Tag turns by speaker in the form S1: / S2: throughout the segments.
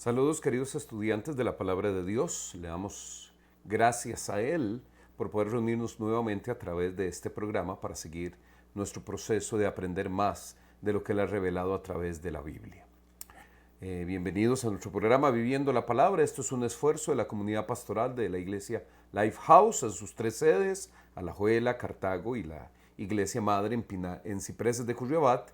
S1: Saludos queridos estudiantes de la Palabra de Dios. Le damos gracias a Él por poder reunirnos nuevamente a través de este programa para seguir nuestro proceso de aprender más de lo que Él ha revelado a través de la Biblia. Bienvenidos a nuestro programa Viviendo la Palabra. Esto es un esfuerzo de la comunidad pastoral de la iglesia Lifehouse en sus tres sedes, Alajuela, Cartago y la iglesia madre en Cipreses de Curriabat.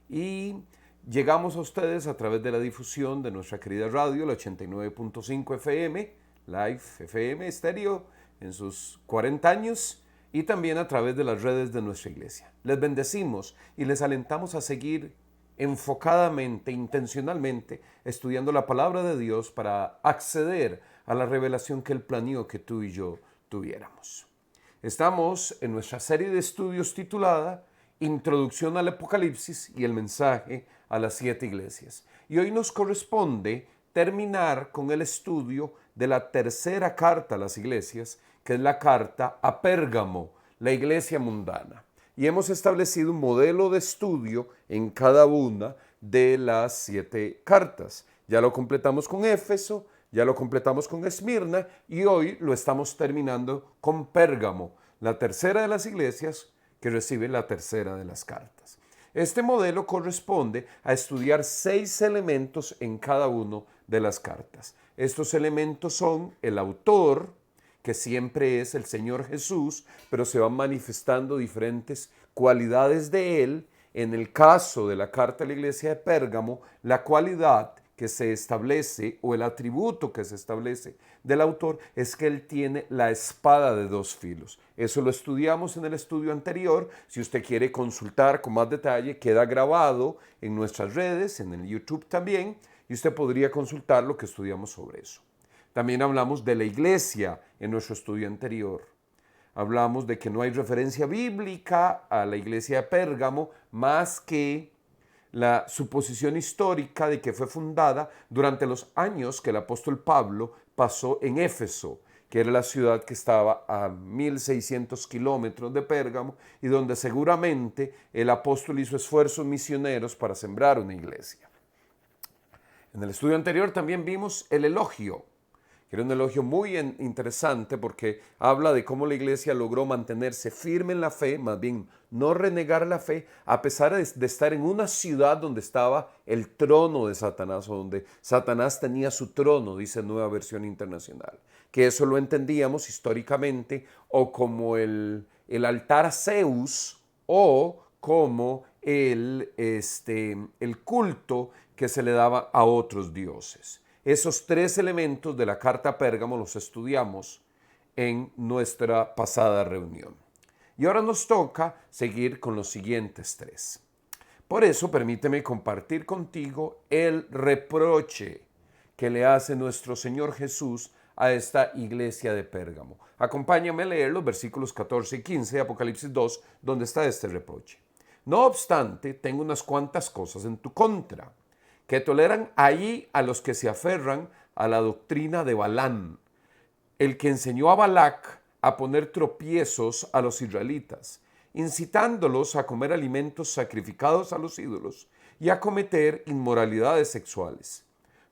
S1: Y llegamos a ustedes a través de la difusión de nuestra querida radio, la 89.5 FM, Life FM Estéreo, en sus 40 años, y también a través de las redes de nuestra iglesia. Les bendecimos y les alentamos a seguir enfocadamente, intencionalmente, estudiando la palabra de Dios para acceder a la revelación que Él planeó que tú y yo tuviéramos. Estamos en nuestra serie de estudios titulada Introducción al Apocalipsis y el mensaje a las 7 iglesias. Y hoy nos corresponde terminar con el estudio de la tercera carta a las iglesias, que es la carta a Pérgamo, la iglesia mundana. Y hemos establecido un modelo de estudio en cada una de las 7 cartas. Ya lo completamos con Éfeso, ya lo completamos con Esmirna y hoy lo estamos terminando con Pérgamo, la tercera de las iglesias que recibe la tercera de las cartas. Este modelo corresponde a estudiar 6 elementos en cada una de las cartas. Estos elementos son el autor, que siempre es el Señor Jesús, pero se van manifestando diferentes cualidades de Él. En el caso de la carta a la iglesia de Pérgamo, la cualidad que se establece o el atributo que se establece del autor es que él tiene la espada de 2 filos. Eso lo estudiamos en el estudio anterior. Si usted quiere consultar con más detalle, queda grabado en nuestras redes, en el YouTube también, y usted podría consultar lo que estudiamos sobre eso. También hablamos de la iglesia en nuestro estudio anterior. Hablamos de que no hay referencia bíblica a la iglesia de Pérgamo más que la suposición histórica de que fue fundada durante los años que el apóstol Pablo pasó en Éfeso, que era la ciudad que estaba a 1600 kilómetros de Pérgamo y donde seguramente el apóstol hizo esfuerzos misioneros para sembrar una iglesia. En el estudio anterior también vimos el elogio, que era un elogio muy interesante porque habla de cómo la iglesia logró mantenerse firme en la fe, más bien no renegar la fe, a pesar de estar en una ciudad donde estaba el trono de Satanás, o donde Satanás tenía su trono, dice Nueva Versión Internacional. Que eso lo entendíamos históricamente o como el altar a Zeus o como el culto que se le daba a otros dioses. Esos 3 elementos de la carta a Pérgamo los estudiamos en nuestra pasada reunión. Y ahora nos toca seguir con los siguientes 3. Por eso permíteme compartir contigo el reproche que le hace nuestro Señor Jesús a esta iglesia de Pérgamo. Acompáñame a leer los versículos 14 y 15 de Apocalipsis 2, donde está este reproche. No obstante, tengo unas cuantas cosas en tu contra, que toleran allí a los que se aferran a la doctrina de Balaam, el que enseñó a Balac a poner tropiezos a los israelitas, incitándolos a comer alimentos sacrificados a los ídolos y a cometer inmoralidades sexuales.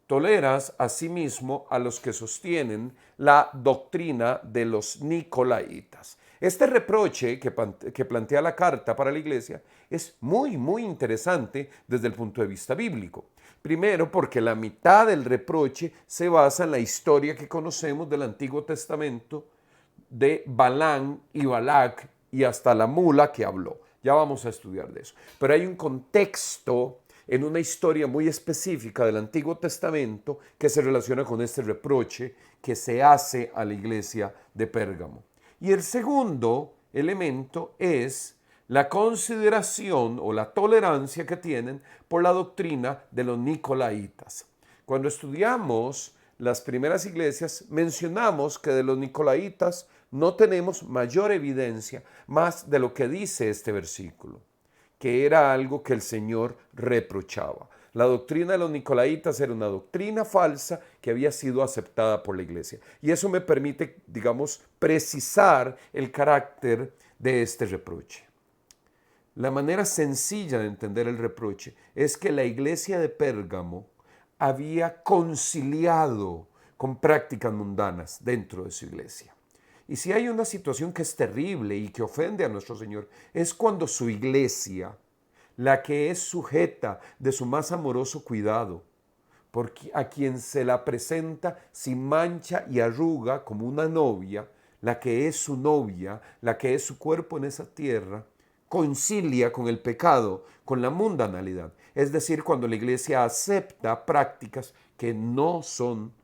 S1: Toleras asimismo a los que sostienen la doctrina de los nicolaitas. Este reproche que plantea la carta para la iglesia es muy interesante desde el punto de vista bíblico. Primero, porque la mitad del reproche se basa en la historia que conocemos del Antiguo Testamento de Balaam y Balac y hasta la mula que habló. Ya vamos a estudiar de eso. Pero hay un contexto en una historia muy específica del Antiguo Testamento que se relaciona con este reproche que se hace a la iglesia de Pérgamo. Y el segundo elemento es la consideración o la tolerancia que tienen por la doctrina de los nicolaitas. Cuando estudiamos las primeras iglesias, mencionamos que de los nicolaitas no tenemos mayor evidencia más de lo que dice este versículo, que era algo que el Señor reprochaba. La doctrina de los nicolaitas era una doctrina falsa que había sido aceptada por la iglesia. Y eso me permite, precisar el carácter de este reproche. La manera sencilla de entender el reproche es que la iglesia de Pérgamo había conciliado con prácticas mundanas dentro de su iglesia. Y si hay una situación que es terrible y que ofende a nuestro Señor, es cuando su iglesia, la que es sujeta de su más amoroso cuidado, porque a quien se la presenta sin mancha y arruga como una novia, la que es su novia, la que es su cuerpo en esa tierra, concilia con el pecado, con la mundanalidad. Es decir, cuando la iglesia acepta prácticas que no son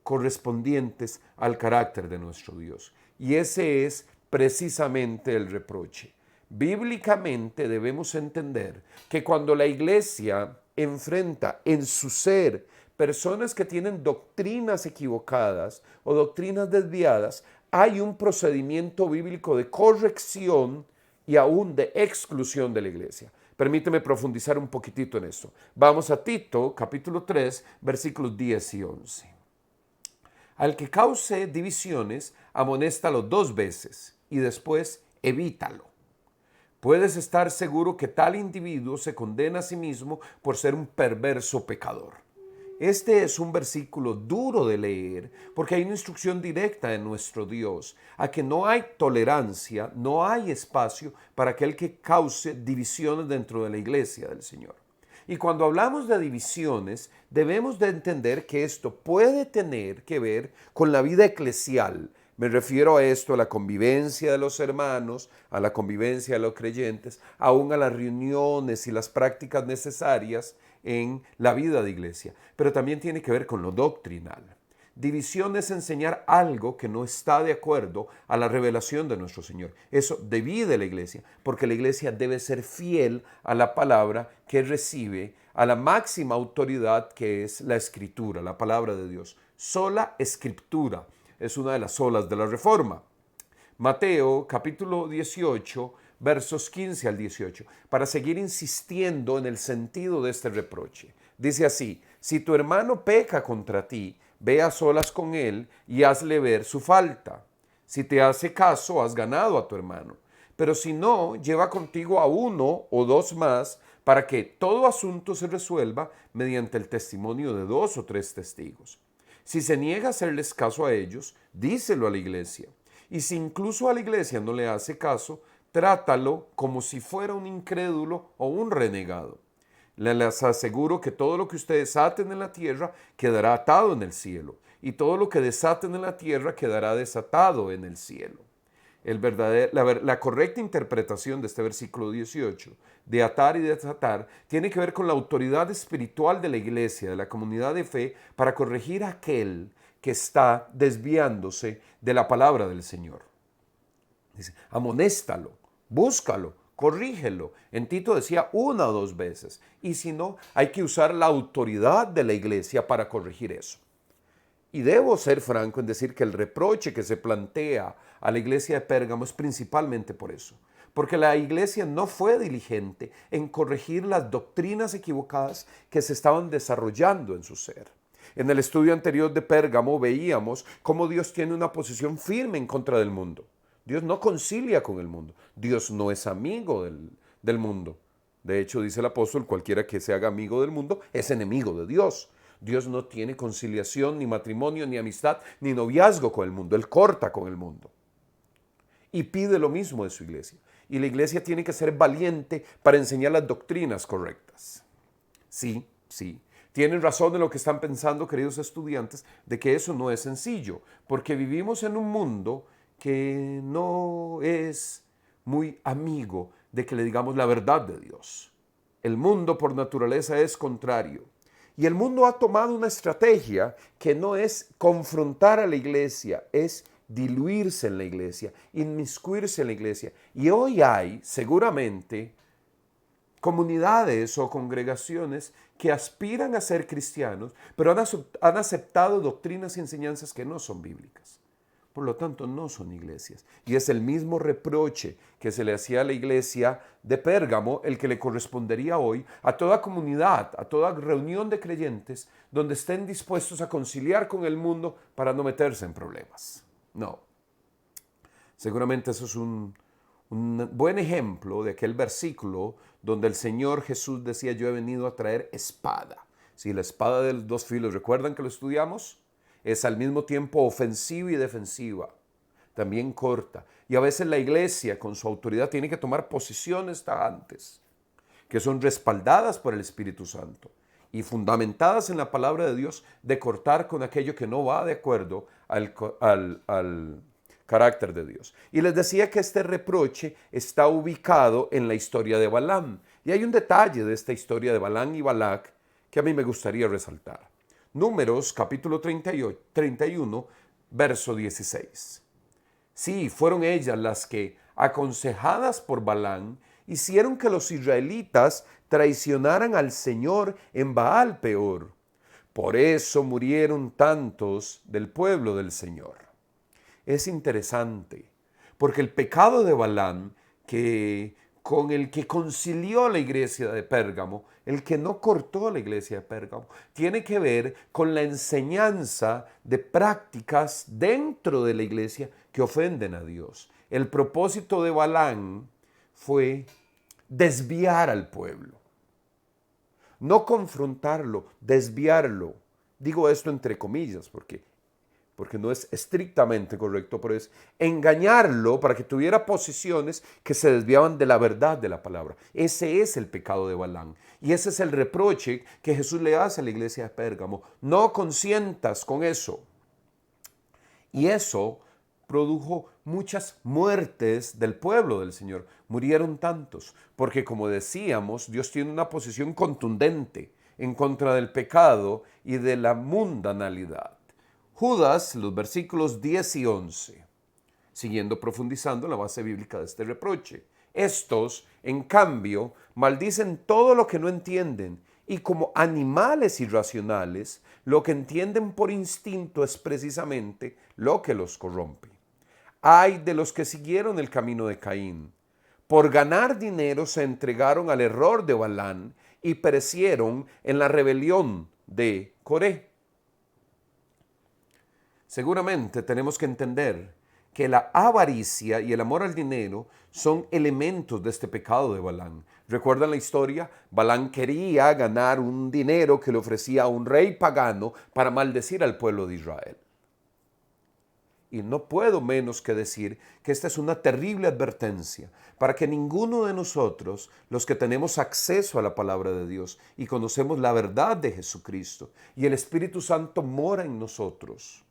S1: correspondientes al carácter de nuestro Dios. Y ese es precisamente el reproche. Bíblicamente debemos entender que cuando la iglesia enfrenta en su ser personas que tienen doctrinas equivocadas o doctrinas desviadas, hay un procedimiento bíblico de corrección y aún de exclusión de la iglesia. Permíteme profundizar un poquitito en esto. Vamos a Tito, capítulo 3, versículos 10 y 11. Al que cause divisiones, amonéstalo 2 veces y después evítalo. Puedes estar seguro que tal individuo se condena a sí mismo por ser un perverso pecador. Este es un versículo duro de leer porque hay una instrucción directa de nuestro Dios a que no hay tolerancia, no hay espacio para aquel que cause divisiones dentro de la iglesia del Señor. Y cuando hablamos de divisiones, debemos de entender que esto puede tener que ver con la vida eclesial. Me refiero a esto, a la convivencia de los hermanos, a la convivencia de los creyentes, aún a las reuniones y las prácticas necesarias en la vida de iglesia. Pero también tiene que ver con lo doctrinal. División es enseñar algo que no está de acuerdo a la revelación de nuestro Señor. Eso divide la iglesia, porque la iglesia debe ser fiel a la palabra que recibe, a la máxima autoridad que es la Escritura, la palabra de Dios. Sola Escritura es una de las solas de la Reforma. Mateo capítulo 18, versos 15 al 18, para seguir insistiendo en el sentido de este reproche. Dice así: si tu hermano peca contra ti, ve a solas con él y hazle ver su falta. Si te hace caso, has ganado a tu hermano. Pero si no, lleva contigo a 1 o 2 más, para que todo asunto se resuelva mediante el testimonio de 2 o 3 testigos. Si se niega a hacerles caso a ellos, díselo a la iglesia. Y si incluso a la iglesia no le hace caso, trátalo como si fuera un incrédulo o un renegado. Les aseguro que todo lo que ustedes aten en la tierra quedará atado en el cielo, y todo lo que desaten en la tierra quedará desatado en el cielo. La correcta interpretación de este versículo 18, de atar y desatar, tiene que ver con la autoridad espiritual de la iglesia, de la comunidad de fe, para corregir a aquel que está desviándose de la palabra del Señor. Dice, amonéstalo, búscalo, corrígelo. En Tito decía 1 o 2 veces. Y si no, hay que usar la autoridad de la iglesia para corregir eso. Y debo ser franco en decir que el reproche que se plantea a la iglesia de Pérgamo es principalmente por eso. Porque la iglesia no fue diligente en corregir las doctrinas equivocadas que se estaban desarrollando en su ser. En el estudio anterior de Pérgamo veíamos cómo Dios tiene una posición firme en contra del mundo. Dios no concilia con el mundo. Dios no es amigo del mundo. De hecho, dice el apóstol, cualquiera que se haga amigo del mundo es enemigo de Dios. Dios no tiene conciliación, ni matrimonio, ni amistad, ni noviazgo con el mundo. Él corta con el mundo. Y pide lo mismo de su iglesia. Y la iglesia tiene que ser valiente para enseñar las doctrinas correctas. Sí. Tienen razón en lo que están pensando, queridos estudiantes, de que eso no es sencillo, porque vivimos en un mundo que no es muy amigo de que le digamos la verdad de Dios. El mundo por naturaleza es contrario. Y el mundo ha tomado una estrategia que no es confrontar a la iglesia, es diluirse en la iglesia, inmiscuirse en la iglesia. Y hoy hay, seguramente, comunidades o congregaciones que aspiran a ser cristianos, pero han aceptado doctrinas y enseñanzas que no son bíblicas. Por lo tanto, no son iglesias. Y es el mismo reproche que se le hacía a la iglesia de Pérgamo el que le correspondería hoy a toda comunidad, a toda reunión de creyentes donde estén dispuestos a conciliar con el mundo para no meterse en problemas. No. Seguramente eso es un buen ejemplo de aquel versículo donde el Señor Jesús decía: yo he venido a traer espada. Si la espada de los dos filos, ¿recuerdan que lo estudiamos? Es al mismo tiempo ofensiva y defensiva, también corta. Y a veces la iglesia con su autoridad tiene que tomar posiciones tajantes, que son respaldadas por el Espíritu Santo y fundamentadas en la palabra de Dios, de cortar con aquello que no va de acuerdo al carácter de Dios. Y les decía que este reproche está ubicado en la historia de Balaam. Y hay un detalle de esta historia de Balaam y Balac que a mí me gustaría resaltar. Números capítulo 38, 31, verso 16. Sí, fueron ellas las que, aconsejadas por Balaam, hicieron que los israelitas traicionaran al Señor en Baal Peor. Por eso murieron tantos del pueblo del Señor. Es interesante, porque el pecado de Balaam, con el que concilió la iglesia de Pérgamo, el que no cortó la iglesia de Pérgamo, tiene que ver con la enseñanza de prácticas dentro de la iglesia que ofenden a Dios. El propósito de Balaam fue desviar al pueblo, no confrontarlo, desviarlo. Digo esto entre comillas porque no es estrictamente correcto, pero es engañarlo para que tuviera posiciones que se desviaban de la verdad de la palabra. Ese es el pecado de Balaam. Y ese es el reproche que Jesús le hace a la iglesia de Pérgamo. No consientas con eso. Y eso produjo muchas muertes del pueblo del Señor. Murieron tantos, porque como decíamos, Dios tiene una posición contundente en contra del pecado y de la mundanalidad. Judas, los versículos 10 y 11, siguiendo profundizando la base bíblica de este reproche. Estos, en cambio, maldicen todo lo que no entienden, y como animales irracionales, lo que entienden por instinto es precisamente lo que los corrompe. Ay de los que siguieron el camino de Caín. Por ganar dinero se entregaron al error de Balaam y perecieron en la rebelión de Coré. Seguramente tenemos que entender que la avaricia y el amor al dinero son elementos de este pecado de Balaam. ¿Recuerdan la historia? Balaam quería ganar un dinero que le ofrecía a un rey pagano para maldecir al pueblo de Israel. Y no puedo menos que decir que esta es una terrible advertencia para que ninguno de nosotros, los que tenemos acceso a la palabra de Dios y conocemos la verdad de Jesucristo y el Espíritu Santo mora en nosotros,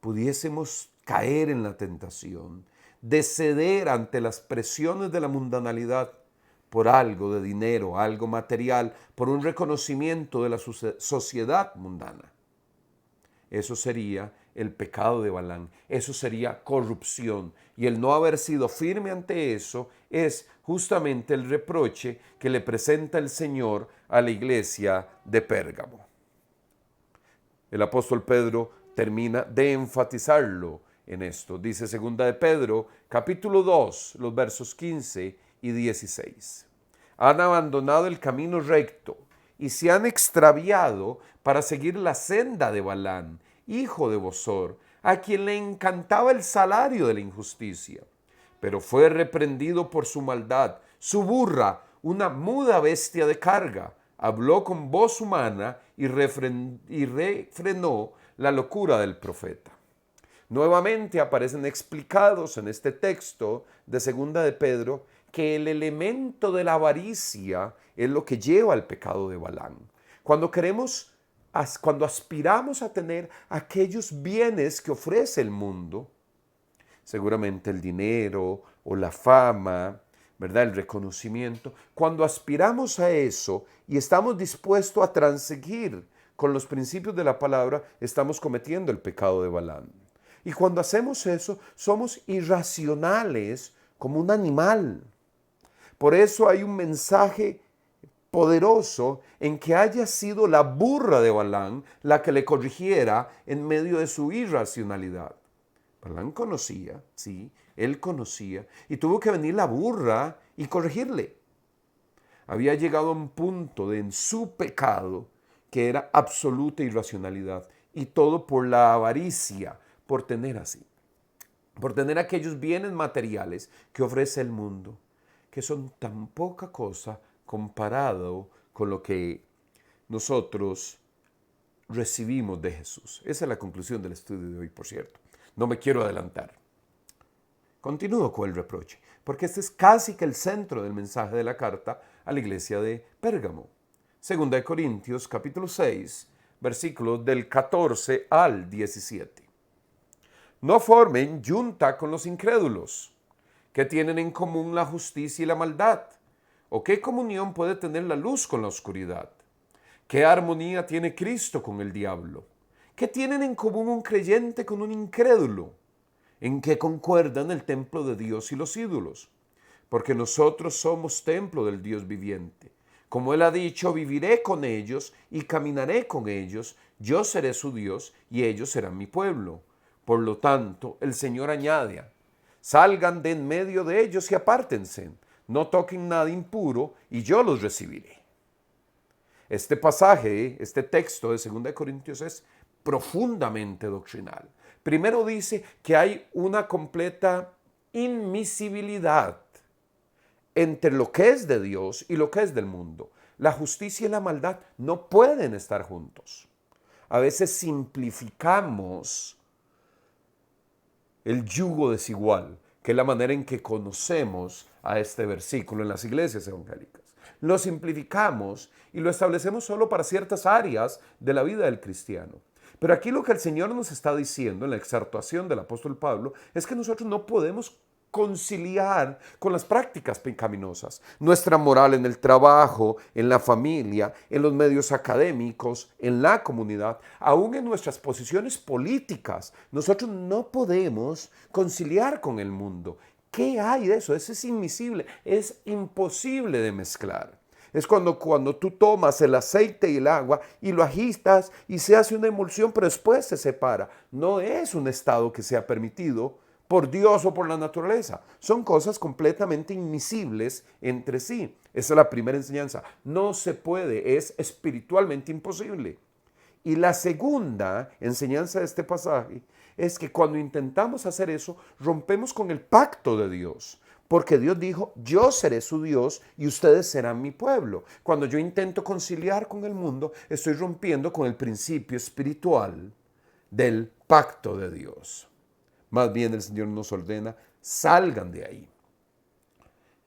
S1: pudiésemos caer en la tentación de ceder ante las presiones de la mundanalidad por algo de dinero, algo material, por un reconocimiento de la sociedad mundana. Eso sería el pecado de Balaam, eso sería corrupción. Y el no haber sido firme ante eso es justamente el reproche que le presenta el Señor a la iglesia de Pérgamo. El apóstol Pedro termina de enfatizarlo en esto. Dice 2 de Pedro, capítulo 2, los versos 15 y 16. Han abandonado el camino recto y se han extraviado para seguir la senda de Balaam, hijo de Bosor, a quien le encantaba el salario de la injusticia. Pero fue reprendido por su maldad. Su burra, una muda bestia de carga, habló con voz humana y refrenó la locura del profeta. Nuevamente aparecen explicados en este texto de 2 de Pedro que el elemento de la avaricia es lo que lleva al pecado de Balaam. Cuando aspiramos a tener aquellos bienes que ofrece el mundo, seguramente el dinero o la fama, ¿verdad? El reconocimiento. Cuando aspiramos a eso y estamos dispuestos a transigir con los principios de la palabra, estamos cometiendo el pecado de Balaam. Y cuando hacemos eso, somos irracionales como un animal. Por eso hay un mensaje poderoso en que haya sido la burra de Balaam la que le corrigiera en medio de su irracionalidad. Balaam conocía, sí, él conocía, y tuvo que venir la burra y corregirle. Había llegado a un punto en su pecado que era absoluta irracionalidad, y todo por la avaricia, por tener así, por tener aquellos bienes materiales que ofrece el mundo, que son tan poca cosa comparado con lo que nosotros recibimos de Jesús. Esa es la conclusión del estudio de hoy, por cierto. No me quiero adelantar. Continúo con el reproche, porque este es casi que el centro del mensaje de la carta a la iglesia de Pérgamo. Segunda de Corintios, capítulo 6, versículos del 14 al 17. No formen yunta con los incrédulos, que tienen en común la justicia y la maldad. ¿O qué comunión puede tener la luz con la oscuridad? ¿Qué armonía tiene Cristo con el diablo? ¿Qué tienen en común un creyente con un incrédulo? ¿En qué concuerdan el templo de Dios y los ídolos? Porque nosotros somos templo del Dios viviente. Como Él ha dicho, viviré con ellos y caminaré con ellos, yo seré su Dios y ellos serán mi pueblo. Por lo tanto, el Señor añade, salgan de en medio de ellos y apártense, no toquen nada impuro y yo los recibiré. Este pasaje, este texto de 2 Corintios es profundamente doctrinal. Primero dice que hay una completa inmisibilidad entre lo que es de Dios y lo que es del mundo. La justicia y la maldad no pueden estar juntos. A veces simplificamos el yugo desigual, que es la manera en que conocemos a este versículo en las iglesias evangélicas. Lo simplificamos y lo establecemos solo para ciertas áreas de la vida del cristiano. Pero aquí lo que el Señor nos está diciendo en la exhortación del apóstol Pablo es que nosotros no podemos conciliar con las prácticas pecaminosas. Nuestra moral en el trabajo, en la familia, en los medios académicos, en la comunidad, aún en nuestras posiciones políticas, nosotros no podemos conciliar con el mundo. ¿Qué hay de eso? Eso es invisible, es imposible de mezclar. Es cuando tú tomas el aceite y el agua y lo agitas y se hace una emulsión, pero después se separa. No es un estado que sea permitido por Dios o por la naturaleza. Son cosas completamente invisibles entre sí. Esa es la primera enseñanza. No se puede, es espiritualmente imposible. Y la segunda enseñanza de este pasaje es que cuando intentamos hacer eso, rompemos con el pacto de Dios. Porque Dios dijo, yo seré su Dios y ustedes serán mi pueblo. Cuando yo intento conciliar con el mundo, estoy rompiendo con el principio espiritual del pacto de Dios. Más bien el Señor nos ordena, salgan de ahí.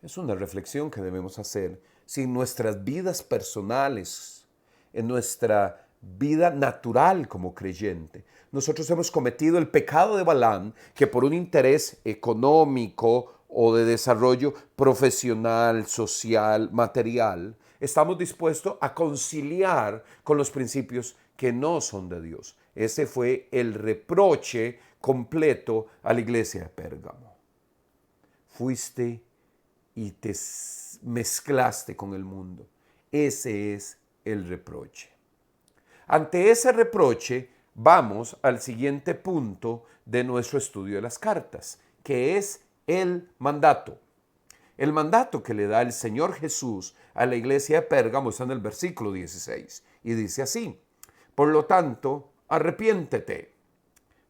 S1: Es una reflexión que debemos hacer si en nuestras vidas personales, en nuestra vida natural como creyente, nosotros hemos cometido el pecado de Balaam, que por un interés económico o de desarrollo profesional, social, material, estamos dispuestos a conciliar con los principios que no son de Dios. Ese fue el reproche completo a la iglesia de Pérgamo. Fuiste y te mezclaste con el mundo. Ese es el reproche. Ante ese reproche, vamos al siguiente punto de nuestro estudio de las cartas, que es el mandato. El mandato que le da el Señor Jesús a la iglesia de Pérgamo está en el versículo 16 y dice así: por lo tanto, arrepiéntete.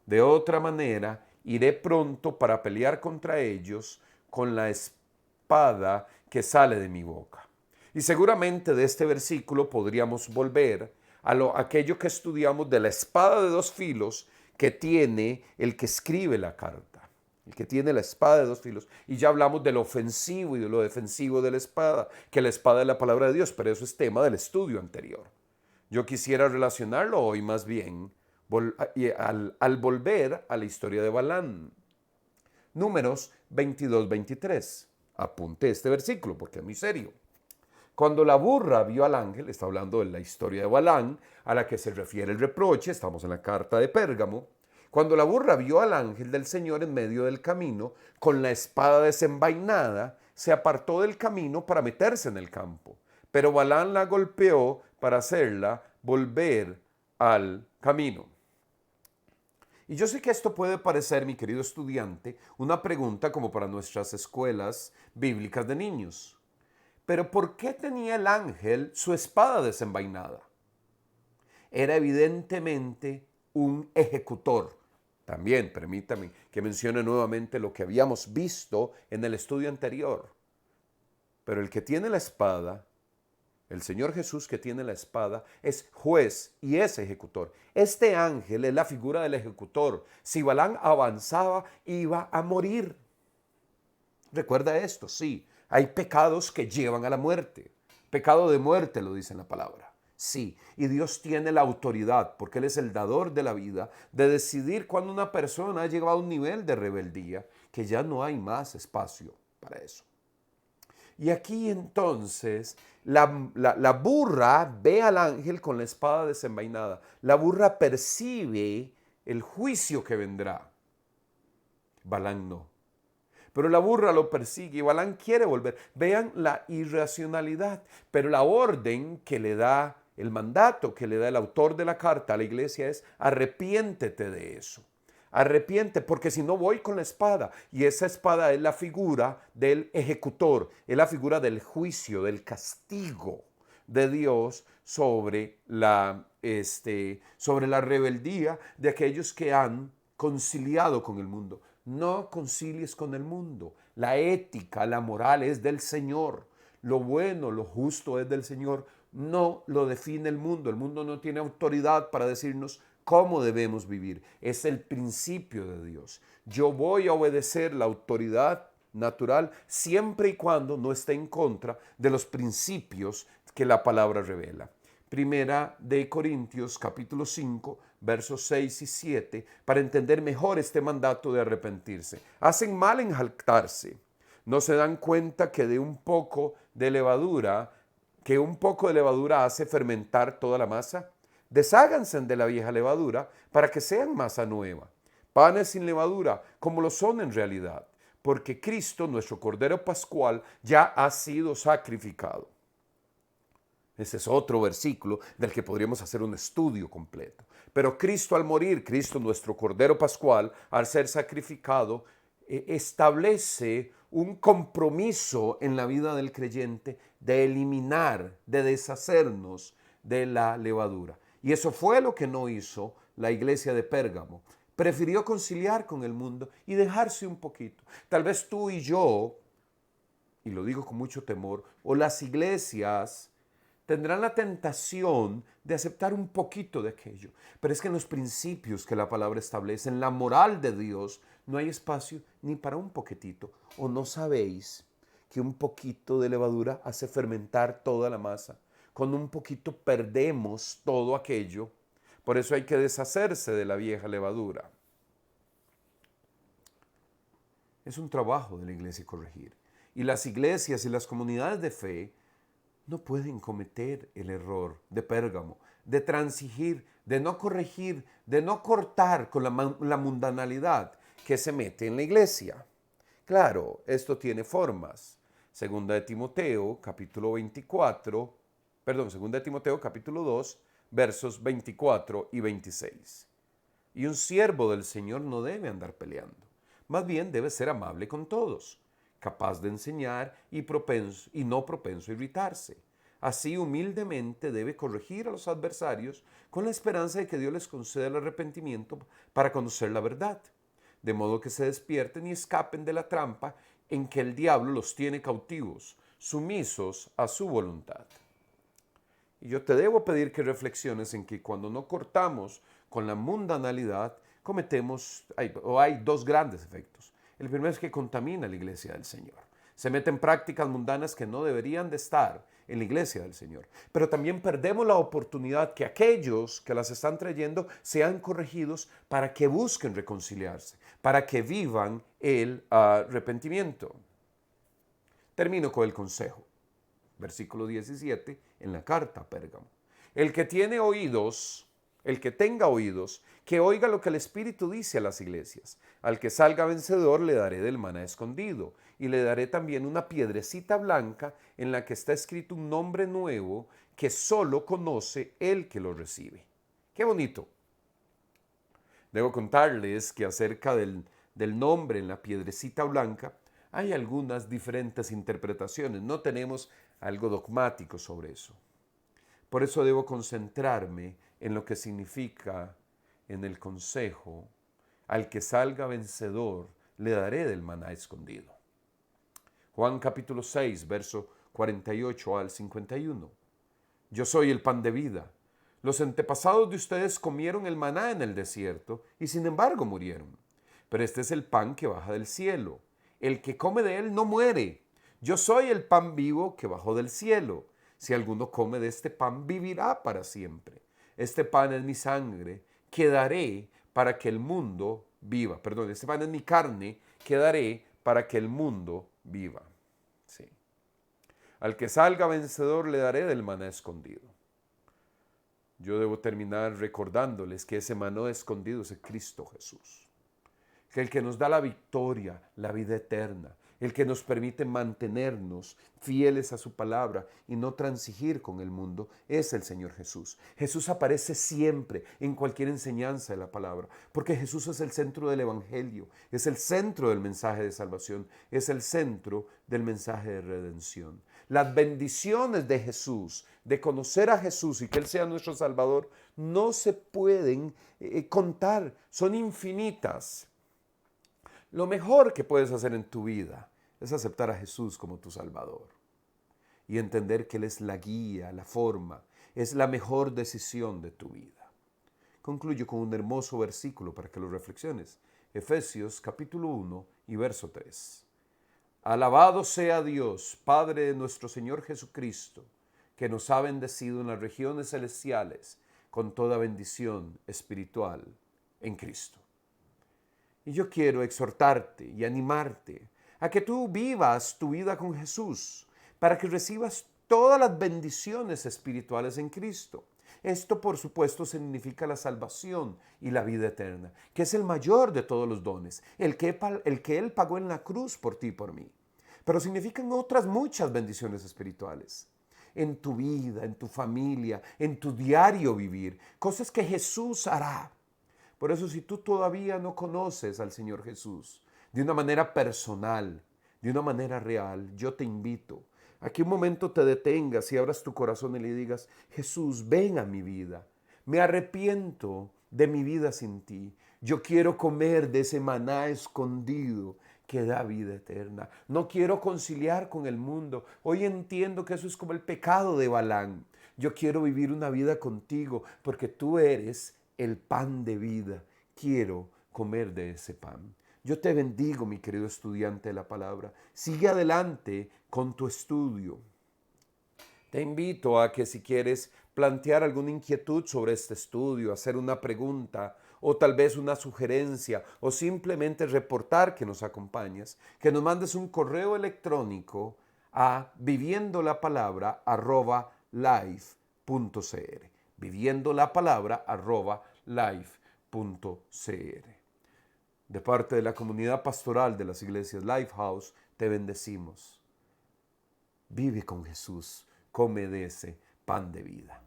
S1: De otra manera, iré pronto para pelear contra ellos con la espada que sale de mi boca. Y seguramente de este versículo podríamos volver a aquello que estudiamos de la espada de dos filos que tiene el que escribe la carta. El que tiene la espada de dos filos. Y ya hablamos de lo ofensivo y de lo defensivo de la espada, que la espada es la palabra de Dios, pero eso es tema del estudio anterior. Yo quisiera relacionarlo hoy más bien al volver a la historia de Balaam. Números 22-23. Apunte este versículo porque es muy serio. Cuando la burra vio al ángel, está hablando de la historia de Balaam, a la que se refiere el reproche, estamos en la carta de Pérgamo. Cuando la burra vio al ángel del Señor en medio del camino, con la espada desenvainada, se apartó del camino para meterse en el campo. Pero Balaam la golpeó para hacerla volver al camino. Y yo sé que esto puede parecer, mi querido estudiante, una pregunta como para nuestras escuelas bíblicas de niños. Pero ¿por qué tenía el ángel su espada desenvainada? Era evidentemente un ejecutor. También, permítame que mencione nuevamente lo que habíamos visto en el estudio anterior. Pero el que tiene la espada El Señor Jesús, que tiene la espada, es juez y es ejecutor. Este ángel es la figura del ejecutor. Si Balaam avanzaba, iba a morir. Recuerda esto, sí. Hay pecados que llevan a la muerte. Pecado de muerte, lo dice en la palabra. Sí, y Dios tiene la autoridad, porque Él es el dador de la vida, de decidir cuando una persona ha llegado a un nivel de rebeldía que ya no hay más espacio para eso. Y aquí entonces la burra ve al ángel con la espada desenvainada. La burra percibe el juicio que vendrá. Balaam no. Pero la burra lo persigue y Balaam quiere volver. Vean la irracionalidad, pero la orden que le da, el mandato que le da el autor de la carta a la iglesia es: arrepiéntete de eso. Arrepiente, porque si no voy con la espada. Y esa espada es la figura del ejecutor, es la figura del juicio, del castigo de Dios sobre sobre la rebeldía de aquellos que han conciliado con el mundo. No concilies con el mundo. La ética, la moral es del Señor. Lo bueno, lo justo es del Señor. No lo define el mundo. El mundo no tiene autoridad para decirnos cómo debemos vivir. Es el principio de Dios. Yo voy a obedecer la autoridad natural siempre y cuando no esté en contra de los principios que la palabra revela. Primera de Corintios capítulo 5, versos 6 y 7, para entender mejor este mandato de arrepentirse. Hacen mal en jactarse. No se dan cuenta que un poco de levadura hace fermentar toda la masa. Desháganse de la vieja levadura para que sean masa nueva. Panes sin levadura, como lo son en realidad, porque Cristo, nuestro Cordero Pascual, ya ha sido sacrificado. Ese es otro versículo del que podríamos hacer un estudio completo. Pero Cristo al morir, Cristo nuestro Cordero Pascual, al ser sacrificado, establece un compromiso en la vida del creyente de eliminar, de deshacernos de la levadura. Y eso fue lo que no hizo la iglesia de Pérgamo. Prefirió conciliar con el mundo y dejarse un poquito. Tal vez tú y yo, y lo digo con mucho temor, o las iglesias tendrán la tentación de aceptar un poquito de aquello. Pero es que en los principios que la palabra establece, en la moral de Dios, no hay espacio ni para un poquitito. ¿O no sabéis que un poquito de levadura hace fermentar toda la masa? Con un poquito perdemos todo aquello. Por eso hay que deshacerse de la vieja levadura. Es un trabajo de la iglesia corregir. Y las iglesias y las comunidades de fe no pueden cometer el error de Pérgamo, de transigir, de no corregir, de no cortar con la mundanalidad que se mete en la iglesia. Claro, esto tiene formas. Segunda de Timoteo, capítulo 2, versos 24 y 26. Y un siervo del Señor no debe andar peleando. Más bien debe ser amable con todos, capaz de enseñar y no propenso a irritarse. Así humildemente debe corregir a los adversarios con la esperanza de que Dios les conceda el arrepentimiento para conocer la verdad, de modo que se despierten y escapen de la trampa en que el diablo los tiene cautivos, sumisos a su voluntad. Y yo te debo pedir que reflexiones en que cuando no cortamos con la mundanalidad, hay dos grandes efectos. El primero es que contamina la iglesia del Señor. Se meten prácticas mundanas que no deberían de estar en la iglesia del Señor. Pero también perdemos la oportunidad que aquellos que las están trayendo sean corregidos para que busquen reconciliarse, para que vivan el arrepentimiento. Termino con el consejo. Versículo 17 en la carta a Pérgamo. El que tenga oídos, que oiga lo que el Espíritu dice a las iglesias. Al que salga vencedor le daré del maná escondido, y le daré también una piedrecita blanca en la que está escrito un nombre nuevo que solo conoce el que lo recibe. ¡Qué bonito! Debo contarles que acerca del nombre en la piedrecita blanca hay algunas diferentes interpretaciones. No tenemos algo dogmático sobre eso. Por eso debo concentrarme en lo que significa en el consejo: al que salga vencedor le daré del maná escondido. Juan capítulo 6, verso 48 al 51. Yo soy el pan de vida. Los antepasados de ustedes comieron el maná en el desierto y sin embargo murieron. Pero este es el pan que baja del cielo. El que come de él no muere. Yo soy el pan vivo que bajó del cielo. Si alguno come de este pan, vivirá para siempre. Este pan es mi sangre, que daré para que el mundo viva. Perdón, este pan es mi carne, que daré para que el mundo viva. Sí. Al que salga vencedor le daré del maná escondido. Yo debo terminar recordándoles que ese maná escondido es el Cristo Jesús. Que el que nos da la victoria, la vida eterna, el que nos permite mantenernos fieles a su palabra y no transigir con el mundo, es el Señor Jesús. Jesús aparece siempre en cualquier enseñanza de la palabra, porque Jesús es el centro del Evangelio, es el centro del mensaje de salvación, es el centro del mensaje de redención. Las bendiciones de Jesús, de conocer a Jesús y que Él sea nuestro Salvador, no se pueden contar, son infinitas. Lo mejor que puedes hacer en tu vida es aceptar a Jesús como tu Salvador y entender que Él es la guía, la forma, es la mejor decisión de tu vida. Concluyo con un hermoso versículo para que lo reflexiones. Efesios capítulo 1 y verso 3. Alabado sea Dios, Padre de nuestro Señor Jesucristo, que nos ha bendecido en las regiones celestiales con toda bendición espiritual en Cristo. Y yo quiero exhortarte y animarte a que tú vivas tu vida con Jesús para que recibas todas las bendiciones espirituales en Cristo. Esto, por supuesto, significa la salvación y la vida eterna, que es el mayor de todos los dones, el que Él pagó en la cruz por ti y por mí. Pero significan otras muchas bendiciones espirituales en tu vida, en tu familia, en tu diario vivir, cosas que Jesús hará. Por eso, si tú todavía no conoces al Señor Jesús de una manera personal, de una manera real, yo te invito a que un momento te detengas y abras tu corazón y le digas: Jesús, ven a mi vida. Me arrepiento de mi vida sin ti. Yo quiero comer de ese maná escondido que da vida eterna. No quiero conciliar con el mundo. Hoy entiendo que eso es como el pecado de Balaam. Yo quiero vivir una vida contigo porque tú eres el pan de vida. Quiero comer de ese pan. Yo te bendigo, mi querido estudiante de la palabra. Sigue adelante con tu estudio. Te invito a que si quieres plantear alguna inquietud sobre este estudio, hacer una pregunta o tal vez una sugerencia o simplemente reportar que nos acompañas, que nos mandes un correo electrónico a viviendolapalabra@life.cr. viviendolapalabra@life.cr. De parte de la comunidad pastoral de las iglesias Lifehouse, te bendecimos. Vive con Jesús, come de ese pan de vida.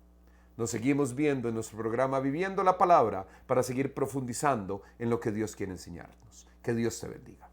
S1: Nos seguimos viendo en nuestro programa Viviendo la Palabra para seguir profundizando en lo que Dios quiere enseñarnos. Que Dios te bendiga.